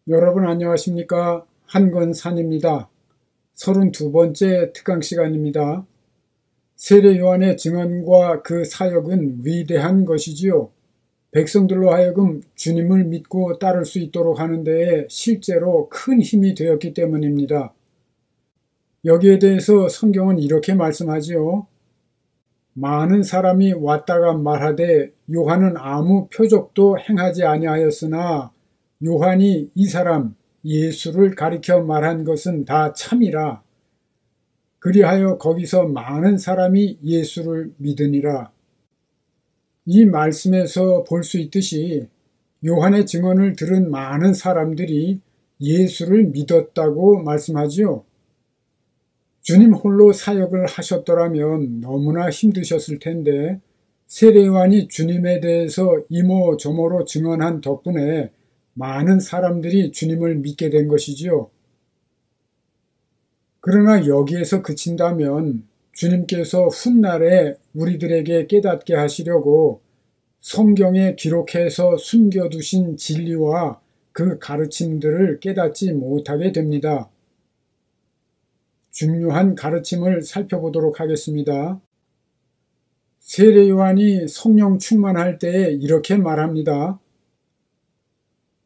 여러분 안녕하십니까? 한건산입니다. 32번째 특강 시간입니다. 세례 요한의 증언과 그 사역은 위대한 것이지요. 백성들로 하여금 주님을 믿고 따를 수 있도록 하는 데에 실제로 큰 힘이 되었기 때문입니다. 여기에 대해서 성경은 이렇게 말씀하지요. 많은 사람이 왔다가 말하되 요한은 아무 표적도 행하지 아니하였으나 요한이 이 사람 예수를 가리켜 말한 것은 다 참이라. 그리하여 거기서 많은 사람이 예수를 믿으니라. 이 말씀에서 볼 수 있듯이 요한의 증언을 들은 많은 사람들이 예수를 믿었다고 말씀하지요. 주님 홀로 사역을 하셨더라면 너무나 힘드셨을 텐데 세례 요한이 주님에 대해서 이모저모로 증언한 덕분에 많은 사람들이 주님을 믿게 된 것이지요. 그러나 여기에서 그친다면 주님께서 훗날에 우리들에게 깨닫게 하시려고 성경에 기록해서 숨겨두신 진리와 그 가르침들을 깨닫지 못하게 됩니다. 중요한 가르침을 살펴보도록 하겠습니다. 세례 요한이 성령 충만할 때에 이렇게 말합니다.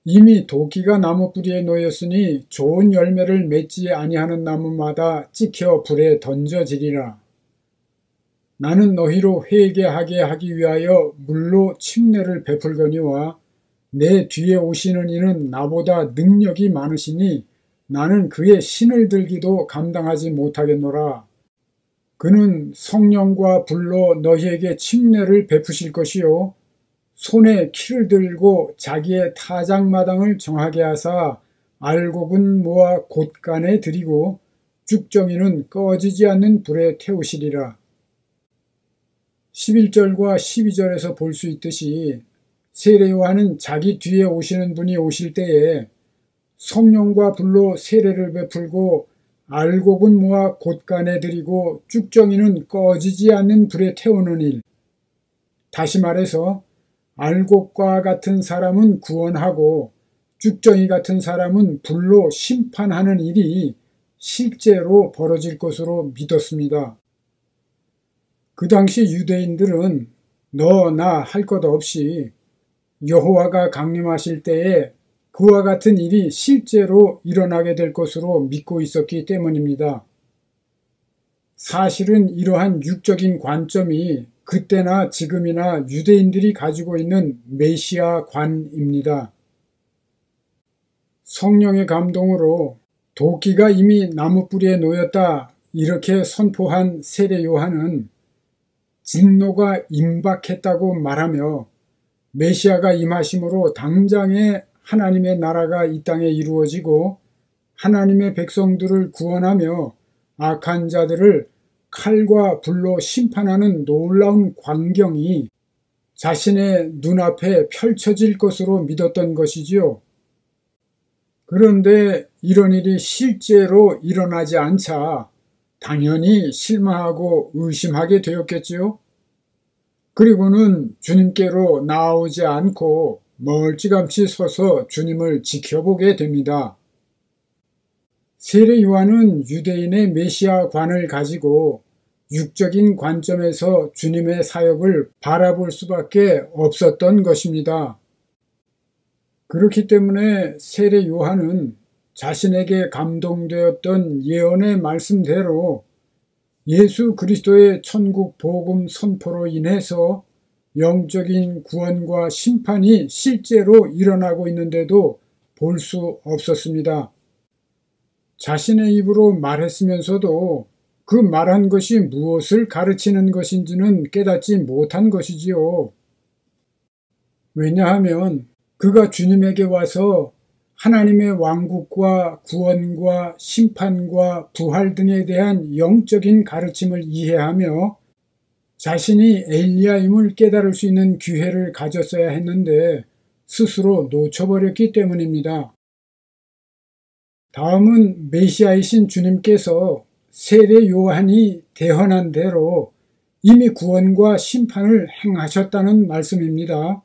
이미 도끼가 나무 뿌리에 놓였으니 좋은 열매를 맺지 아니하는 나무마다 찍혀 불에 던져지리라. 나는 너희로 회개하게 하기 위하여 물로 침례를 베풀거니와 내 뒤에 오시는 이는 나보다 능력이 많으시니 나는 그의 신을 들기도 감당하지 못하겠노라. 그는 성령과 불로 너희에게 침례를 베푸실 것이요 손에 키를 들고 자기의 타작마당을 정하게 하사 알곡은 모아 곳간에 들이고 죽정이는 꺼지지 않는 불에 태우시리라. 11절과 12절에서 볼 수 있듯이 세례 요한은 자기 뒤에 오시는 분이 오실 때에 성령과 불로 세례를 베풀고 알곡은 모아 곳간에 들이고 죽정이는 꺼지지 않는 불에 태우는 일. 다시 말해서 알곡과 같은 사람은 구원하고 죽정이 같은 사람은 불로 심판하는 일이 실제로 벌어질 것으로 믿었습니다. 그 당시 유대인들은 너 나 할 것 없이 여호와가 강림하실 때에 그와 같은 일이 실제로 일어나게 될 것으로 믿고 있었기 때문입니다. 사실은 이러한 육적인 관점이 그때나 지금이나 유대인들이 가지고 있는 메시아관입니다. 성령의 감동으로 도끼가 이미 나무 뿌리에 놓였다 이렇게 선포한 세례 요한은 진노가 임박했다고 말하며 메시아가 임하심으로 당장에 하나님의 나라가 이 땅에 이루어지고 하나님의 백성들을 구원하며 악한 자들을 칼과 불로 심판하는 놀라운 광경이 자신의 눈앞에 펼쳐질 것으로 믿었던 것이지요. 그런데 이런 일이 실제로 일어나지 않자 당연히 실망하고 의심하게 되었겠지요. 그리고는 주님께로 나오지 않고 멀찌감치 서서 주님을 지켜보게 됩니다. 세례 요한은 유대인의 메시아관을 가지고 육적인 관점에서 주님의 사역을 바라볼 수밖에 없었던 것입니다. 그렇기 때문에 세례 요한은 자신에게 감동되었던 예언의 말씀대로 예수 그리스도의 천국 복음 선포로 인해서 영적인 구원과 심판이 실제로 일어나고 있는데도 볼 수 없었습니다. 자신의 입으로 말했으면서도 그 말한 것이 무엇을 가르치는 것인지는 깨닫지 못한 것이지요. 왜냐하면 그가 주님에게 와서 하나님의 왕국과 구원과 심판과 부활 등에 대한 영적인 가르침을 이해하며 자신이 엘리야임을 깨달을 수 있는 기회를 가졌어야 했는데 스스로 놓쳐버렸기 때문입니다. 다음은 메시아이신 주님께서 세례 요한이 대언한 대로 이미 구원과 심판을 행하셨다는 말씀입니다.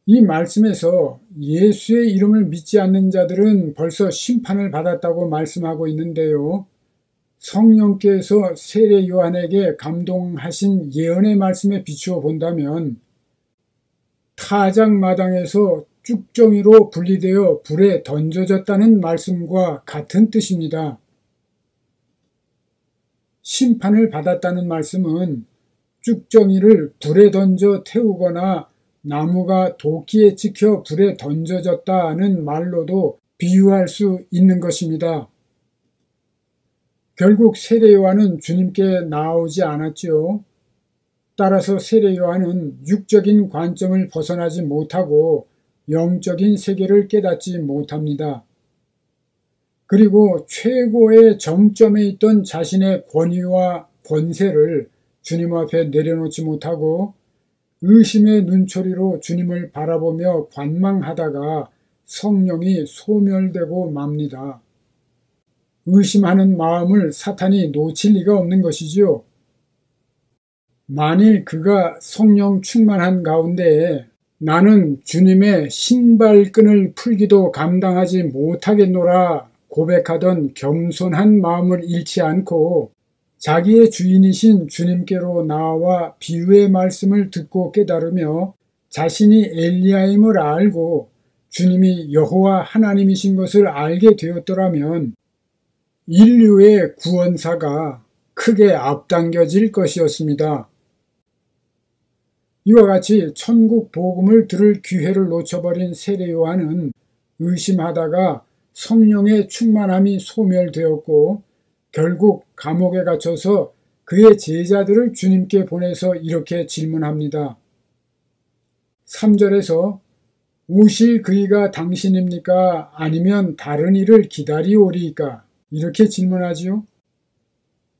이 말씀에서 예수의 이름을 믿지 않는 자들은 벌써 심판을 받았다고 말씀하고 있는데요. 성령께서 세례 요한에게 감동하신 예언의 말씀에 비추어 본다면 타작마당에서 쭉정이로 분리되어 불에 던져졌다는 말씀과 같은 뜻입니다. 심판을 받았다는 말씀은 쭉정이를 불에 던져 태우거나 나무가 도끼에 찍혀 불에 던져졌다는 말로도 비유할 수 있는 것입니다. 결국 세례 요한은 주님께 나오지 않았지요. 따라서 세례 요한은 육적인 관점을 벗어나지 못하고 영적인 세계를 깨닫지 못합니다. 그리고 최고의 정점에 있던 자신의 권위와 권세를 주님 앞에 내려놓지 못하고 의심의 눈초리로 주님을 바라보며 관망하다가 성령이 소멸되고 맙니다. 의심하는 마음을 사탄이 놓칠 리가 없는 것이지요. 만일 그가 성령 충만한 가운데 나는 주님의 신발끈을 풀기도 감당하지 못하겠노라 고백하던 겸손한 마음을 잃지 않고 자기의 주인이신 주님께로 나와 비유의 말씀을 듣고 깨달으며 자신이 엘리야임을 알고 주님이 여호와 하나님이신 것을 알게 되었더라면 인류의 구원사가 크게 앞당겨질 것이었습니다. 이와 같이 천국 복음을 들을 기회를 놓쳐버린 세례 요한은 의심하다가 성령의 충만함이 소멸되었고 결국 감옥에 갇혀서 그의 제자들을 주님께 보내서 이렇게 질문합니다. 3절에서 오실 그이가 당신입니까? 아니면 다른 이를 기다리오리이까? 이렇게 질문하지요.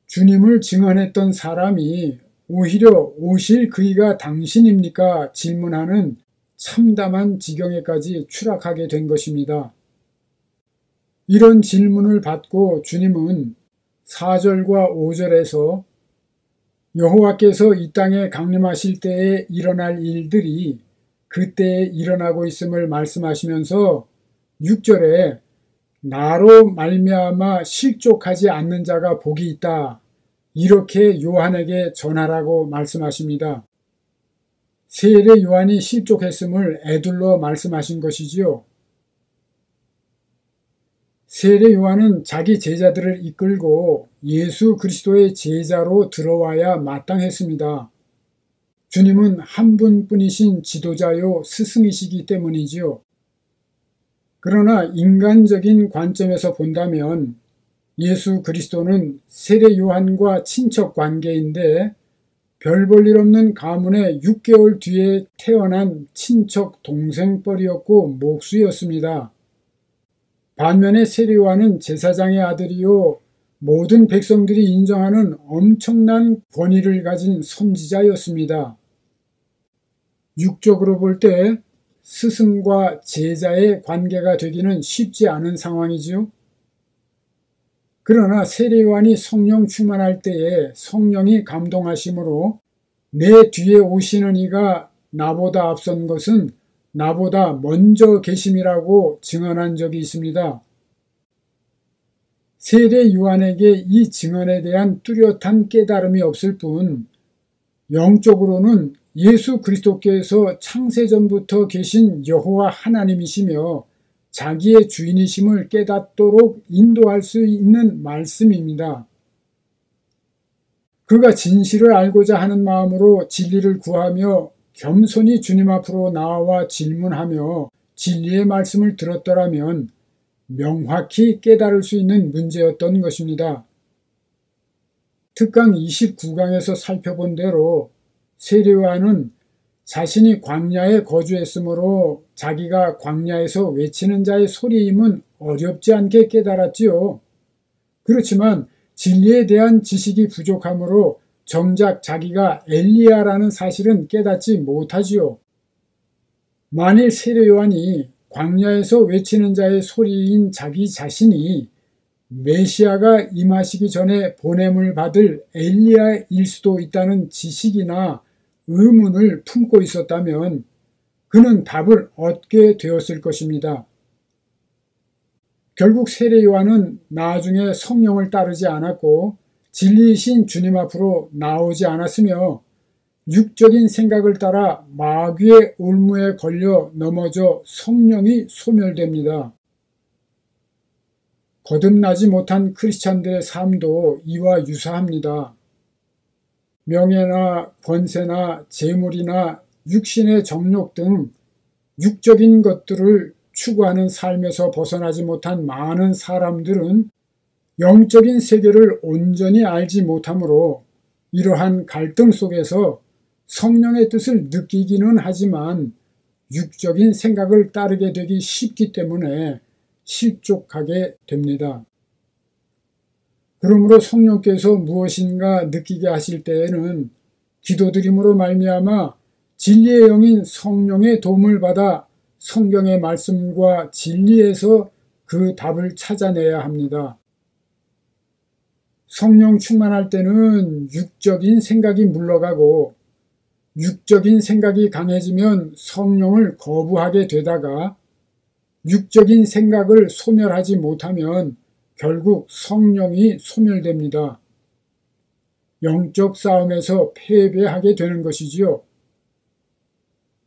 주님을 증언했던 사람이 오히려 오실 그이가 당신입니까? 질문하는 참담한 지경에까지 추락하게 된 것입니다. 이런 질문을 받고 주님은 4절과 5절에서 여호와께서 이 땅에 강림하실 때에 일어날 일들이 그때에 일어나고 있음을 말씀하시면서 6절에 나로 말미암아 실족하지 않는 자가 복이 있다. 이렇게 요한에게 전하라고 말씀하십니다. 세례 요한이 실족했음을 애둘러 말씀하신 것이지요. 세례 요한은 자기 제자들을 이끌고 예수 그리스도의 제자로 들어와야 마땅했습니다. 주님은 한 분뿐이신 지도자요 스승이시기 때문이지요. 그러나 인간적인 관점에서 본다면 예수 그리스도는 세례 요한과 친척 관계인데 별 볼 일 없는 가문의 6개월 뒤에 태어난 친척 동생뻘이었고 목수였습니다. 반면에 세례 요한은 제사장의 아들이요 모든 백성들이 인정하는 엄청난 권위를 가진 선지자였습니다. 육적으로 볼 때 스승과 제자의 관계가 되기는 쉽지 않은 상황이지요. 그러나 세례 요한이 성령 충만할 때에 성령이 감동하심으로 내 뒤에 오시는 이가 나보다 앞선 것은 나보다 먼저 계심이라고 증언한 적이 있습니다. 세례 요한에게 이 증언에 대한 뚜렷한 깨달음이 없을 뿐 영적으로는 예수 그리스도께서 창세전부터 계신 여호와 하나님이시며 자기의 주인이심을 깨닫도록 인도할 수 있는 말씀입니다. 그가 진실을 알고자 하는 마음으로 진리를 구하며 겸손히 주님 앞으로 나와 질문하며 진리의 말씀을 들었더라면 명확히 깨달을 수 있는 문제였던 것입니다. 특강 29강에서 살펴본 대로 세례 요한은 자신이 광야에 거주했으므로 자기가 광야에서 외치는 자의 소리임은 어렵지 않게 깨달았지요. 그렇지만 진리에 대한 지식이 부족하므로 정작 자기가 엘리야라는 사실은 깨닫지 못하지요. 만일 세례 요한이 광야에서 외치는 자의 소리인 자기 자신이 메시아가 임하시기 전에 보냄을 받을 엘리야일 수도 있다는 지식이나 의문을 품고 있었다면 그는 답을 얻게 되었을 것입니다. 결국 세례 요한은 나중에 성령을 따르지 않았고 진리이신 주님 앞으로 나오지 않았으며 육적인 생각을 따라 마귀의 올무에 걸려 넘어져 성령이 소멸됩니다. 거듭나지 못한 크리스찬들의 삶도 이와 유사합니다. 명예나 권세나 재물이나 육신의 정욕 등 육적인 것들을 추구하는 삶에서 벗어나지 못한 많은 사람들은 영적인 세계를 온전히 알지 못하므로 이러한 갈등 속에서 성령의 뜻을 느끼기는 하지만 육적인 생각을 따르게 되기 쉽기 때문에 실족하게 됩니다. 그러므로 성령께서 무엇인가 느끼게 하실 때에는 기도드림으로 말미암아 진리의 영인 성령의 도움을 받아 성경의 말씀과 진리에서 그 답을 찾아내야 합니다. 성령 충만할 때는 육적인 생각이 물러가고 육적인 생각이 강해지면 성령을 거부하게 되다가 육적인 생각을 소멸하지 못하면 결국 성령이 소멸됩니다. 영적 싸움에서 패배하게 되는 것이지요.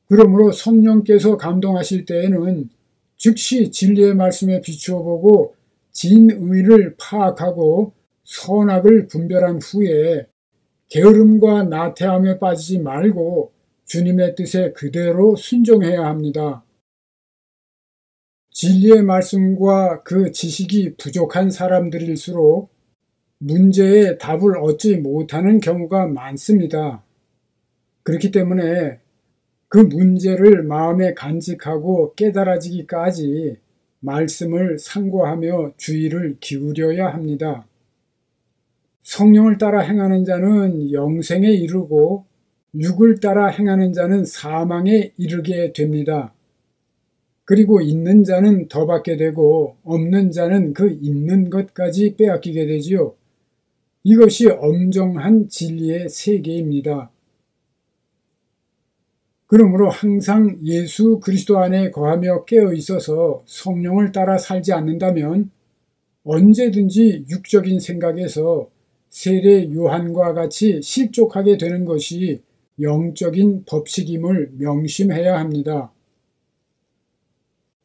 그러므로 성령께서 감동하실 때에는 즉시 진리의 말씀에 비추어 보고 진의를 파악하고 선악을 분별한 후에 게으름과 나태함에 빠지지 말고 주님의 뜻에 그대로 순종해야 합니다. 진리의 말씀과 그 지식이 부족한 사람들일수록 문제의 답을 얻지 못하는 경우가 많습니다. 그렇기 때문에 그 문제를 마음에 간직하고 깨달아지기까지 말씀을 상고하며 주의를 기울여야 합니다. 성령을 따라 행하는 자는 영생에 이르고 육을 따라 행하는 자는 사망에 이르게 됩니다. 그리고 있는 자는 더 받게 되고 없는 자는 그 있는 것까지 빼앗기게 되지요. 이것이 엄정한 진리의 세계입니다. 그러므로 항상 예수 그리스도 안에 거하며 깨어 있어서 성령을 따라 살지 않는다면 언제든지 육적인 생각에서 세례 요한과 같이 실족하게 되는 것이 영적인 법칙임을 명심해야 합니다.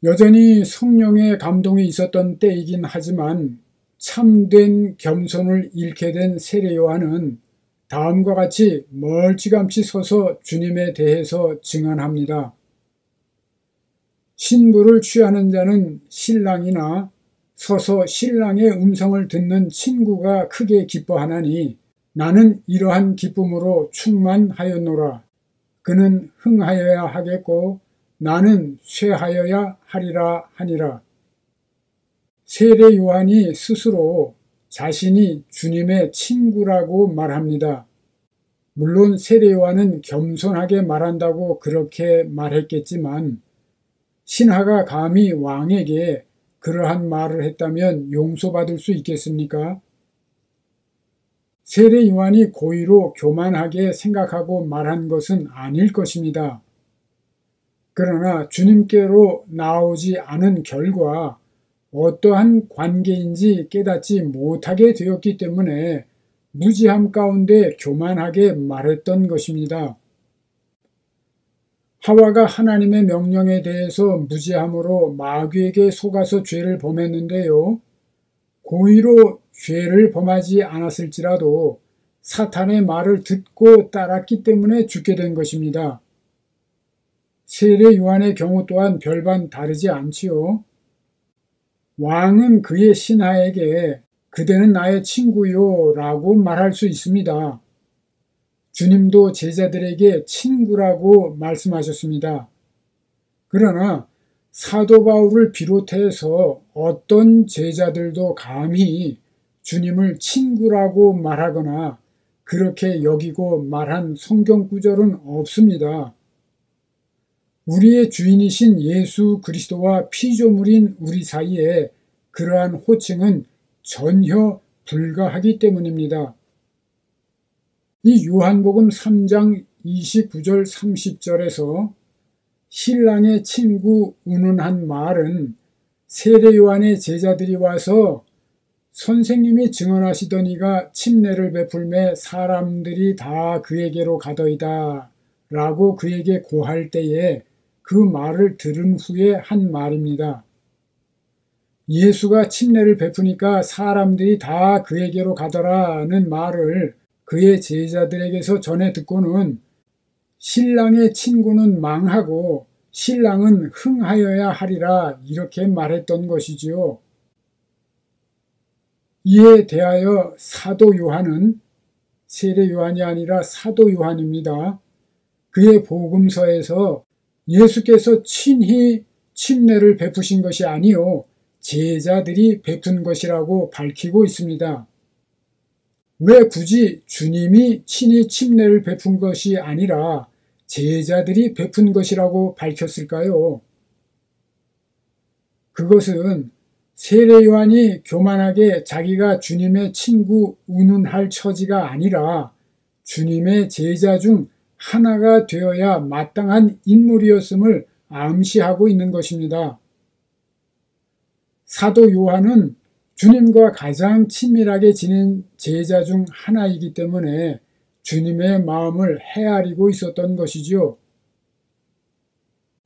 여전히 성령의 감동이 있었던 때이긴 하지만 참된 겸손을 잃게 된 세례 요한은 다음과 같이 멀찌감치 서서 주님에 대해서 증언합니다. 신부를 취하는 자는 신랑이나 서서 신랑의 음성을 듣는 친구가 크게 기뻐하나니 나는 이러한 기쁨으로 충만하였노라. 그는 흥하여야 하겠고 나는 쇠하여야 하리라 하니라. 세례 요한이 스스로 자신이 주님의 친구라고 말합니다. 물론 세례 요한은 겸손하게 말한다고 그렇게 말했겠지만 신하가 감히 왕에게 그러한 말을 했다면 용서받을 수 있겠습니까? 세례 요한이 고의로 교만하게 생각하고 말한 것은 아닐 것입니다. 그러나 주님께로 나오지 않은 결과 어떠한 관계인지 깨닫지 못하게 되었기 때문에 무지함 가운데 교만하게 말했던 것입니다. 하와가 하나님의 명령에 대해서 무지함으로 마귀에게 속아서 죄를 범했는데요. 고의로 죄를 범하지 않았을지라도 사탄의 말을 듣고 따랐기 때문에 죽게 된 것입니다. 세례 요한의 경우 또한 별반 다르지 않지요. 왕은 그의 신하에게 그대는 나의 친구요 라고 말할 수 있습니다. 주님도 제자들에게 친구라고 말씀하셨습니다. 그러나 사도 바울을 비롯해서 어떤 제자들도 감히 주님을 친구라고 말하거나 그렇게 여기고 말한 성경 구절은 없습니다. 우리의 주인이신 예수 그리스도와 피조물인 우리 사이에 그러한 호칭은 전혀 불가하기 때문입니다. 이 요한복음 3장 29절 30절에서 신랑의 친구 운운한 말은 세례 요한의 제자들이 와서 선생님이 증언하시던 이가 침례를 베풀매 사람들이 다 그에게로 가더이다 라고 그에게 고할 때에 그 말을 들은 후에 한 말입니다. 예수가 침례를 베푸니까 사람들이 다 그에게로 가더라는 말을 그의 제자들에게서 전해 듣고는 신랑의 친구는 망하고 신랑은 흥하여야 하리라 이렇게 말했던 것이지요. 이에 대하여 사도 요한은 세례 요한이 아니라 사도 요한입니다. 그의 복음서에서 예수께서 친히 침례를 베푸신 것이 아니요 제자들이 베푼 것이라고 밝히고 있습니다. 왜 굳이 주님이 친히 침례를 베푼 것이 아니라 제자들이 베푼 것이라고 밝혔을까요? 그것은 세례 요한이 교만하게 자기가 주님의 친구 운운할 처지가 아니라 주님의 제자 중 하나가 되어야 마땅한 인물이었음을 암시하고 있는 것입니다. 사도 요한은 주님과 가장 친밀하게 지낸 제자 중 하나이기 때문에 주님의 마음을 헤아리고 있었던 것이지요.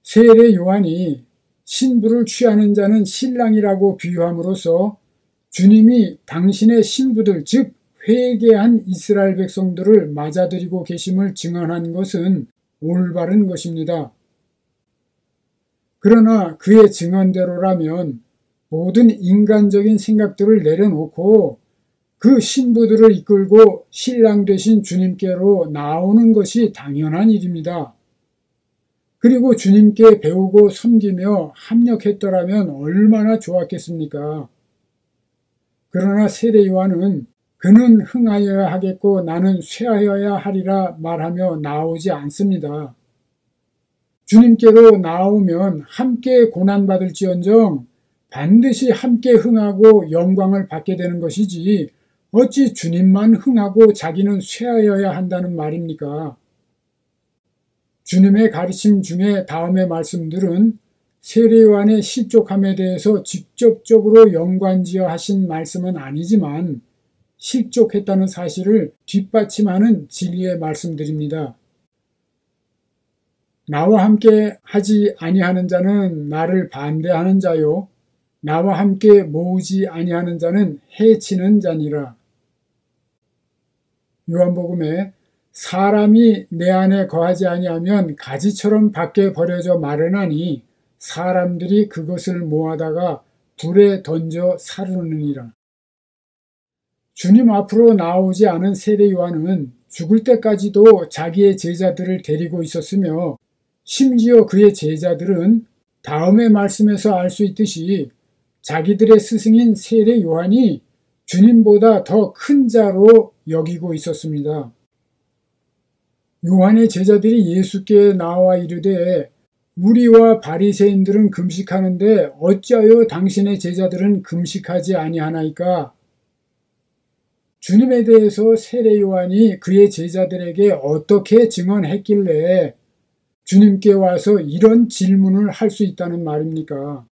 세례 요한이 신부를 취하는 자는 신랑이라고 비유함으로써 주님이 당신의 신부들 즉 회개한 이스라엘 백성들을 맞아들이고 계심을 증언한 것은 올바른 것입니다. 그러나 그의 증언대로라면 모든 인간적인 생각들을 내려놓고 그 신부들을 이끌고 신랑 되신 주님께로 나오는 것이 당연한 일입니다. 그리고 주님께 배우고 섬기며 합력했더라면 얼마나 좋았겠습니까? 그러나 세례 요한은 그는 흥하여야 하겠고 나는 쇠하여야 하리라 말하며 나오지 않습니다. 주님께로 나오면 함께 고난받을지언정 반드시 함께 흥하고 영광을 받게 되는 것이지 어찌 주님만 흥하고 자기는 쇠하여야 한다는 말입니까? 주님의 가르침 중에 다음의 말씀들은 세례 요한의 실족함에 대해서 직접적으로 연관지어 하신 말씀은 아니지만 실족했다는 사실을 뒷받침하는 진리의 말씀들입니다. 나와 함께 하지 아니하는 자는 나를 반대하는 자요 나와 함께 모으지 아니하는 자는 해치는 자니라. 요한복음에 사람이 내 안에 거하지 아니하면 가지처럼 밖에 버려져 마르나니 사람들이 그것을 모아다가 불에 던져 사르느니라. 주님 앞으로 나오지 않은 세례 요한은 죽을 때까지도 자기의 제자들을 데리고 있었으며 심지어 그의 제자들은 다음의 말씀에서 알 수 있듯이 자기들의 스승인 세례 요한이 주님보다 더 큰 자로 여기고 있었습니다. 요한의 제자들이 예수께 나와 이르되 우리와 바리새인들은 금식하는데 어찌하여 당신의 제자들은 금식하지 아니하나이까? 주님에 대해서 세례 요한이 그의 제자들에게 어떻게 증언했길래 주님께 와서 이런 질문을 할 수 있다는 말입니까?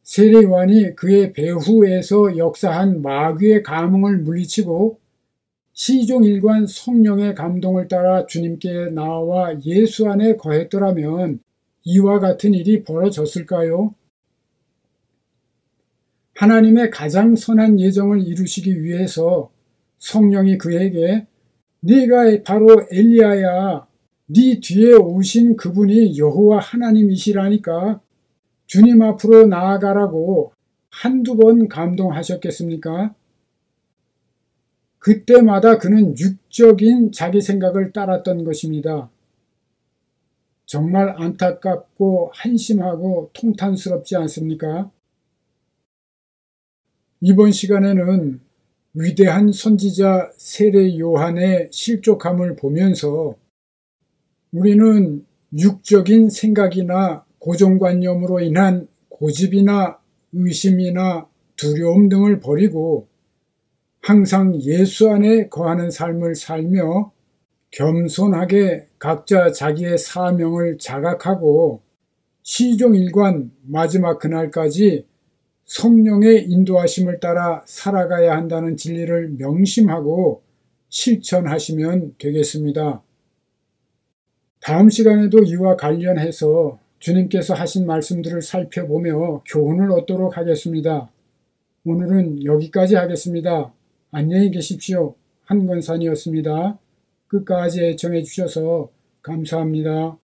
세례 요한이 그의 배후에서 역사한 마귀의 감흥을 물리치고 시종일관 성령의 감동을 따라 주님께 나와 예수 안에 거했더라면 이와 같은 일이 벌어졌을까요? 하나님의 가장 선한 예정을 이루시기 위해서 성령이 그에게 네가 바로 엘리야야, 네 뒤에 오신 그분이 여호와 하나님이시라니까 주님 앞으로 나아가라고 한두 번 감동하셨겠습니까? 그때마다 그는 육적인 자기 생각을 따랐던 것입니다. 정말 안타깝고 한심하고 통탄스럽지 않습니까? 이번 시간에는 위대한 선지자 세례 요한의 실족함을 보면서 우리는 육적인 생각이나 고정관념으로 인한 고집이나 의심이나 두려움 등을 버리고 항상 예수 안에 거하는 삶을 살며 겸손하게 각자 자기의 사명을 자각하고 시종일관 마지막 그날까지 성령의 인도하심을 따라 살아가야 한다는 진리를 명심하고 실천하시면 되겠습니다. 다음 시간에도 이와 관련해서 주님께서 하신 말씀들을 살펴보며 교훈을 얻도록 하겠습니다. 오늘은 여기까지 하겠습니다. 안녕히 계십시오. 한건산이었습니다. 끝까지 애청해 주셔서 감사합니다.